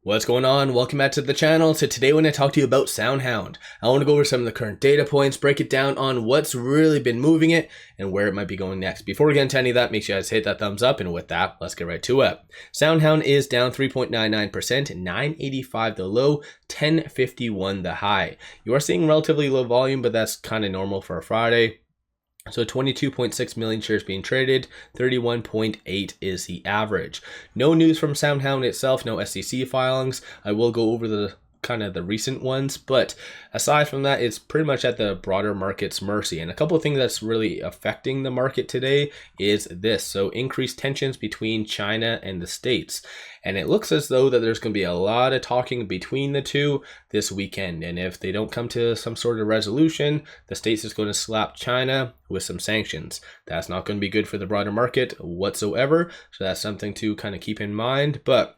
What's going on? Welcome back to the channel. So today when I talk to you about SoundHound, I want to go over some of the current data points, break it down on what's really been moving it and where it might be going next. Before we get into any of that, make sure you guys hit that thumbs up, and with that, let's get right to it. SoundHound is down 3.99%, 985 the low, 1051 the high. You are seeing relatively low volume, but that's kind of normal for a Friday. So 22.6 million shares being traded, 31.8 is the average. No news from SoundHound itself, no SEC filings. I will go over the recent ones, but aside from that, it's pretty much at the broader market's mercy. And a couple of things that's really affecting the market today is this. So increased tensions between China and the States. And it looks as though that there's going to be a lot of talking between the two this weekend. And if they don't come to some sort of resolution, the States is going to slap China with some sanctions. That's not going to be good for the broader market whatsoever. So that's something to kind of keep in mind. But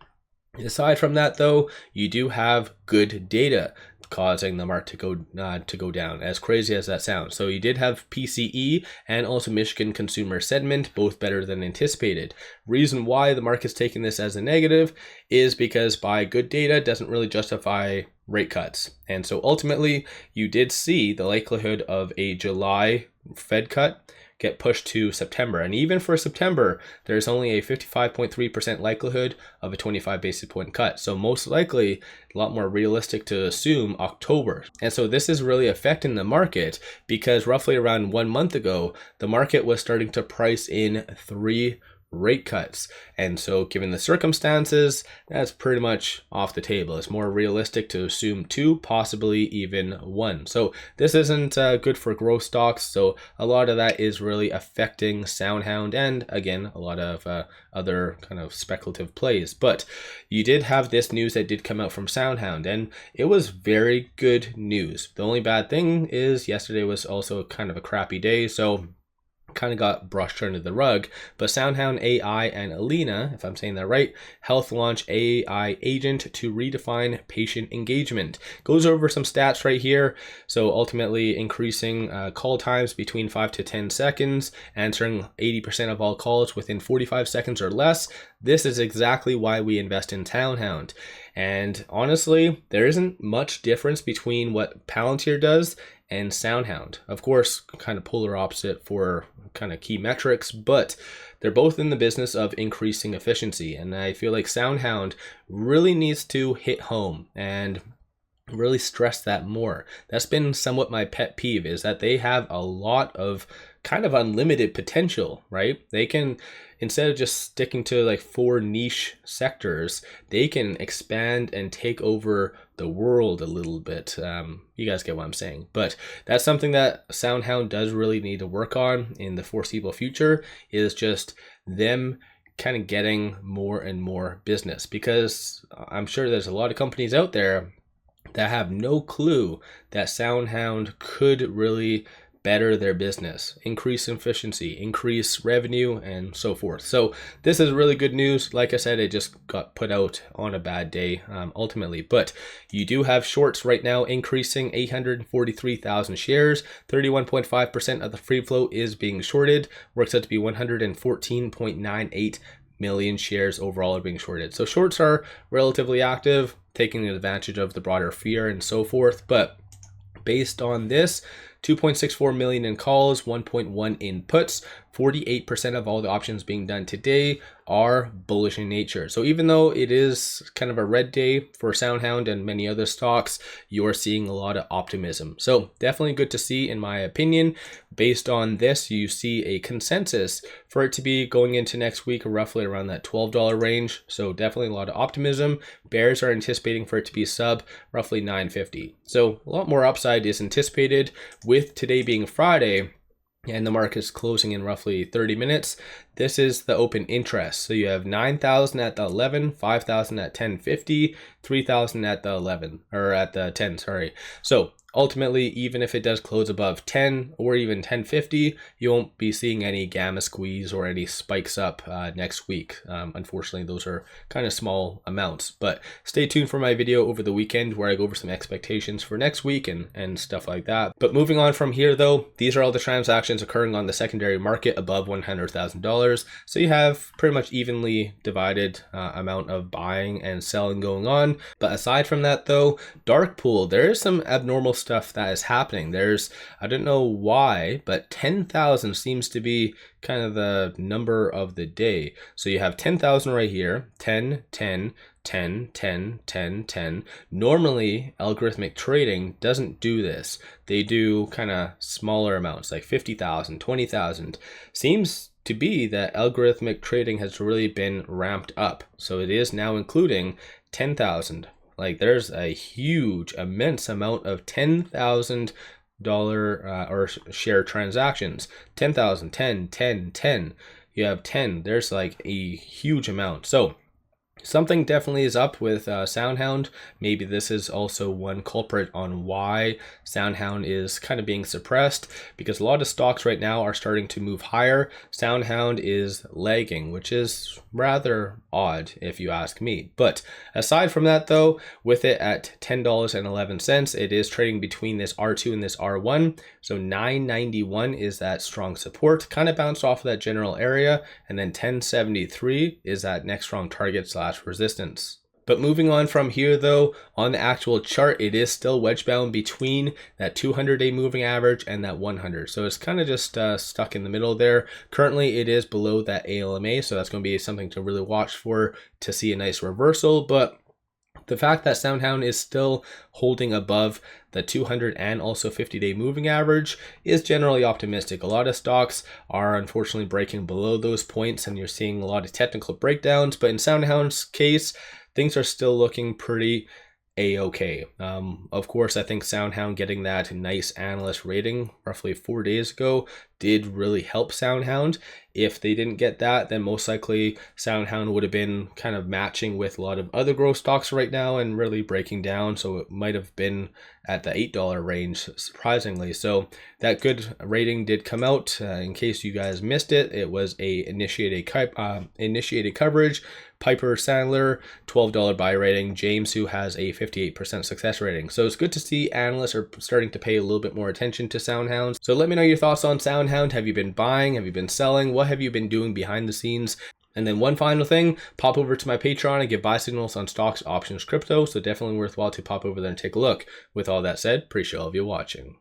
aside from that, though, you do have good data causing the market to go down, as crazy as that sounds. So you did have PCE and also Michigan consumer sentiment, both better than anticipated. Reason why the market's taking this as a negative is because by good data doesn't really justify rate cuts. And so ultimately, you did see the likelihood of a July Fed cut get pushed to September. And even for September, there's only a 55.3% likelihood of a 25 basis point cut. So most likely, a lot more realistic to assume October. And so this is really affecting the market because roughly around 1 month ago, the market was starting to price in 3 rate cuts. And so given the circumstances, that's pretty much off the table. It's more realistic to assume 2, possibly even 1. So this isn't good for growth stocks. So a lot of that is really affecting SoundHound and again, a lot of other kind of speculative plays. But you did have this news that did come out from SoundHound, and it was very good news. The only bad thing is yesterday was also kind of a crappy day. So kind of got brushed under the rug, but SoundHound AI and 𝗖𝗢𝗡𝗡𝗖𝗧, if I'm saying that right, health launch AI agent to redefine patient engagement. Goes over some stats right here. So ultimately increasing call times between 5 to 10 seconds, answering 80% of all calls within 45 seconds or less. This is exactly why we invest in SoundHound. And honestly, there isn't much difference between what Palantir does and SoundHound. Of course, kind of polar opposite for kind of key metrics, but they're both in the business of increasing efficiency. And I feel like SoundHound really needs to hit home and really stress that more. That's been somewhat my pet peeve, is that they have a lot of kind of unlimited potential, right? They can, instead of just sticking to like 4 niche sectors, they can expand and take over the world a little bit. You guys get what I'm saying. But that's something that SoundHound does really need to work on in the foreseeable future, is just them kind of getting more and more business, because I'm sure there's a lot of companies out there that have no clue that SoundHound could really better their business, increase efficiency, increase revenue, and so forth. So this is really good news. Like I said, it just got put out on a bad day ultimately, but you do have shorts right now increasing 843,000 shares. 31.5% of the free float is being shorted. Works out to be 114.98 million shares overall are being shorted. So shorts are relatively active, taking advantage of the broader fear and so forth. But based on this, 2.64 million in calls, 1.1 in puts, 48% of all the options being done today are bullish in nature. So even though it is kind of a red day for SoundHound and many other stocks, you're seeing a lot of optimism. So definitely good to see, in my opinion. Based on this, you see a consensus for it to be going into next week roughly around that $12 range. So definitely a lot of optimism. Bears are anticipating for it to be sub roughly $9.50. So a lot more upside is anticipated, with today being Friday and the market is closing in roughly 30 minutes. This is the open interest. So you have 9,000 at the 11, 5,000 at 10.50, 3,000 at the 11, or at the 10, sorry. So ultimately, even if it does close above 10 or even 10.50, you won't be seeing any gamma squeeze or any spikes up next week. Unfortunately, those are kind of small amounts, but stay tuned for my video over the weekend where I go over some expectations for next week and stuff like that. But moving on from here though, these are all the transactions occurring on the secondary market above $100,000. So you have pretty much evenly divided amount of buying and selling going on. But aside from that though, dark pool, there is some abnormal stuff that is happening. There's, I don't know why, but 10,000 seems to be kind of the number of the day. So you have 10,000 right here, 10, 10, 10, 10, 10, 10. Normally, algorithmic trading doesn't do this. They do kind of smaller amounts like 50,000, 20,000. Seems to be that algorithmic trading has really been ramped up. So it is now including 10,000. Like there's a huge, immense amount of $10,000 or share transactions. 10,000, 10, 10, 10. You have 10. There's like a huge amount. So something definitely is up with SoundHound. Maybe this is also one culprit on why SoundHound is kind of being suppressed, because a lot of stocks right now are starting to move higher. SoundHound is lagging, which is rather odd if you ask me. But aside from that though, with it at $10.11, it is trading between this R2 and this R1. So 991 is that strong support, kind of bounced off of that general area, and then 1073 is that next strong target / resistance. But moving on from here though, on the actual chart, it is still wedge bound between that 200-day moving average and that 100. So it's kind of just stuck in the middle there. Currently it is below that ALMA, so that's going to be something to really watch for to see a nice reversal. But the fact that SoundHound is still holding above the 200 and also 50-day moving average is generally optimistic. A lot of stocks are unfortunately breaking below those points, and you're seeing a lot of technical breakdowns. But in SoundHound's case, things are still looking pretty a-okay. Of course, I think SoundHound getting that nice analyst rating roughly 4 days ago did really help SoundHound. If they didn't get that, then most likely SoundHound would have been kind of matching with a lot of other growth stocks right now and really breaking down. So it might have been at the $8 range, surprisingly. So that good rating did come out. In case you guys missed it, it was a initiated coverage. Piper Sandler, $12 buy rating. James, who has a 58% success rating. So it's good to see analysts are starting to pay a little bit more attention to SoundHound. So let me know your thoughts on SoundHound. Have you been buying? Have you been selling? What have you been doing behind the scenes? And then one final thing, pop over to my Patreon and give buy signals on stocks, options, crypto. So definitely worthwhile to pop over there and take a look. With all that said, appreciate all of you watching.